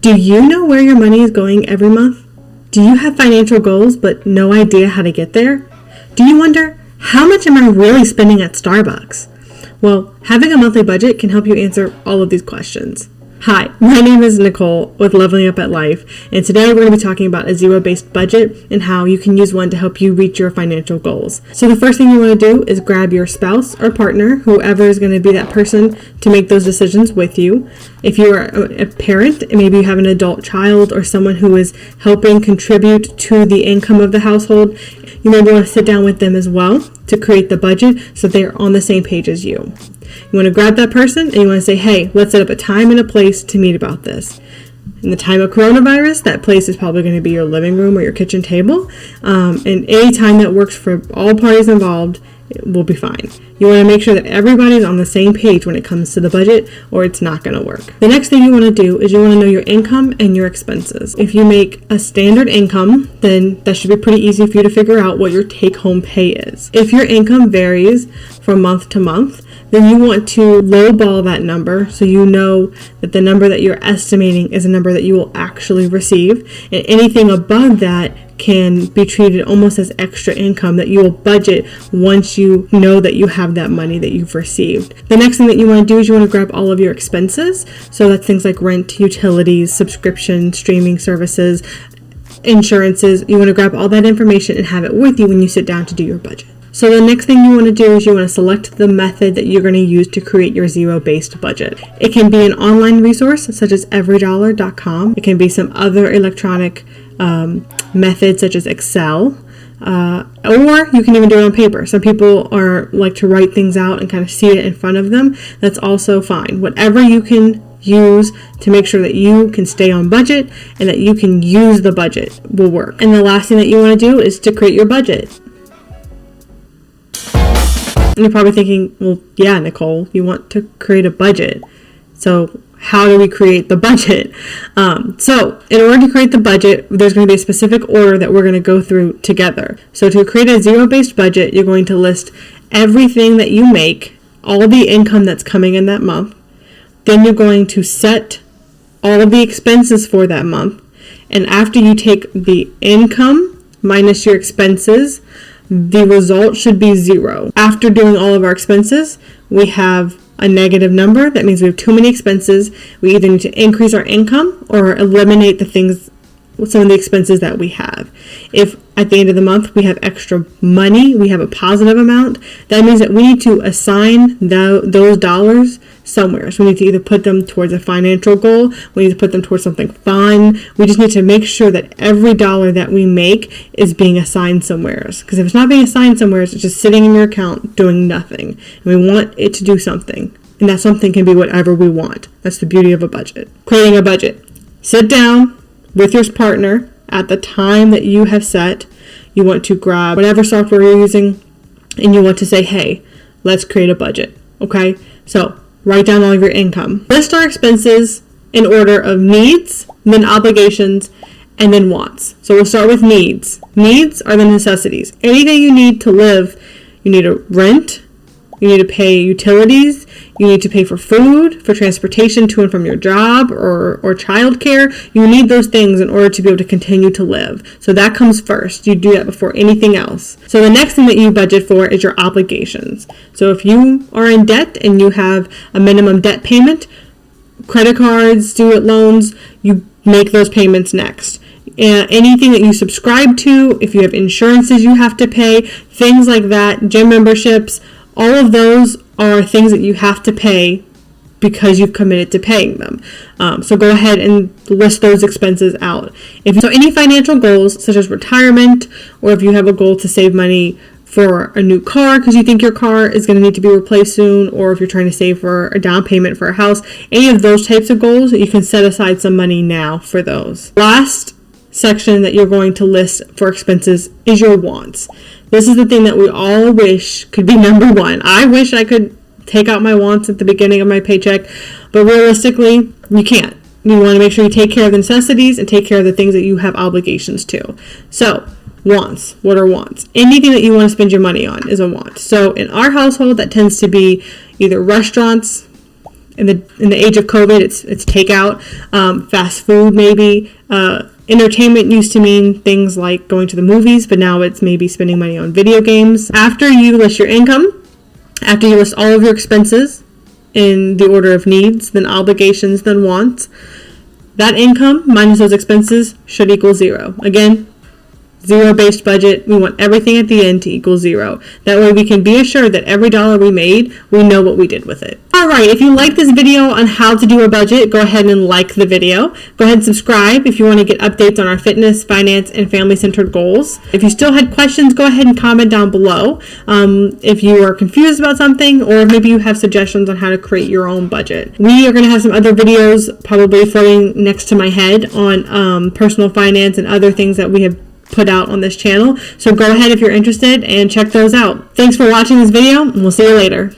Do you know where your money is going every month? Do you have financial goals but no idea how to get there? Do you wonder, how much am I really spending at Starbucks? Well, having a monthly budget can help you answer all of these questions. Hi, my name is Nicole with Leveling Up at Life, and today we're going to be talking about a zero-based budget and how you can use one to help you reach your financial goals. So the first thing you want to do is grab your spouse or partner, whoever is going to be that person to make those decisions with you. If you are a parent, and maybe you have an adult child or someone who is helping contribute to the income of the household, you may want to sit down with them as well to create the budget so they are on the same page as you. You want to grab that person and you want to say, hey, let's set up a time and a place to meet about this. In the time of coronavirus, that place is probably going to be your living room or your kitchen table. And any time that works for all parties involved, it will be fine. You want to make sure that everybody's on the same page when it comes to the budget, or it's not going to work. The next thing you want to do is you want to know your income and your expenses. If you make a standard income, then that should be pretty easy for you to figure out what your take-home pay is. If your income varies from month to month, then you want to lowball that number so you know that the number that you're estimating is a number that you will actually receive, and anything above that can be treated almost as extra income that you will budget once you know that you have that money that you've received. The next thing that you want to do is you want to grab all of your expenses. So that's things like rent, utilities, subscription, streaming services, insurances. You want to grab all that information and have it with you when you sit down to do your budget. So the next thing you want to do is you want to select the method that you're going to use to create your zero-based budget. It can be an online resource such as Everydollar.com. It can be some other electronic methods such as Excel, or you can even do it on paper. Some people like to write things out and kind of see it in front of them. That's also fine. Whatever you can use to make sure that you can stay on budget and that you can use the budget will work. And the last thing that you want to do is to create your budget. And you're probably thinking, well, yeah, Nicole, you want to create a budget. So how do we create the budget? So in order to create the budget, there's going to be a specific order that we're going to go through together. So to create a zero-based budget, you're going to list everything that you make, all of the income that's coming in that month. Then you're going to set all of the expenses for that month. And after you take the income minus your expenses, the result should be zero. After doing all of our expenses, we have a negative number. That means we have too many expenses. We either need to increase our income or eliminate some of the expenses that we have. If at the end of the month we have extra money, we have a positive amount, that means that we need to assign those dollars somewhere. So we need to either put them towards a financial goal, we need to put them towards something fun. We just need to make sure that every dollar that we make is being assigned somewhere. Because if it's not being assigned somewhere, it's just sitting in your account doing nothing. And we want it to do something. And that something can be whatever we want. That's the beauty of a budget. Creating a budget. Sit down with your partner at the time that you have set. You want to grab whatever software you're using and you want to say, hey, let's create a budget. Okay? So write down all of your income. List our expenses in order of needs, then obligations, and then wants. So we'll start with needs. Needs are the necessities. Anything you need to live, you need to rent, you need to pay utilities, you need to pay for food, for transportation to and from your job or childcare. You need those things in order to be able to continue to live. So that comes first. You do that before anything else. So the next thing that you budget for is your obligations. So if you are in debt and you have a minimum debt payment, credit cards, student loans, you make those payments next. Anything that you subscribe to, if you have insurances you have to pay, things like that, gym memberships, all of those are things that you have to pay because you've committed to paying them. So go ahead and list those expenses out. So any financial goals, such as retirement, or if you have a goal to save money for a new car because you think your car is going to need to be replaced soon, or if you're trying to save for a down payment for a house, any of those types of goals, you can set aside some money now for those. Last section that you're going to list for expenses is your wants. This is the thing that we all wish could be number one. I wish I could take out my wants at the beginning of my paycheck, but realistically, you can't. You want to make sure you take care of the necessities and take care of the things that you have obligations to. So, wants. What are wants? Anything that you want to spend your money on is a want. So, in our household, that tends to be either restaurants, in the age of COVID, it's takeout, fast food maybe. Entertainment used to mean things like going to the movies, but now it's maybe spending money on video games. After you list your income, after you list all of your expenses in the order of needs, then obligations, then wants, that income minus those expenses should equal 0. Again, zero-based budget. We want everything at the end to equal 0. That way we can be assured that every dollar we made, we know what we did with it. Alright, if you like this video on how to do a budget, go ahead and like the video. Go ahead and subscribe if you want to get updates on our fitness, finance, and family-centered goals. If you still had questions, go ahead and comment down below. If you are confused about something, or maybe you have suggestions on how to create your own budget. We are going to have some other videos probably floating next to my head on personal finance and other things that we have put out on this channel. So go ahead if you're interested and check those out. Thanks for watching this video, and we'll see you later.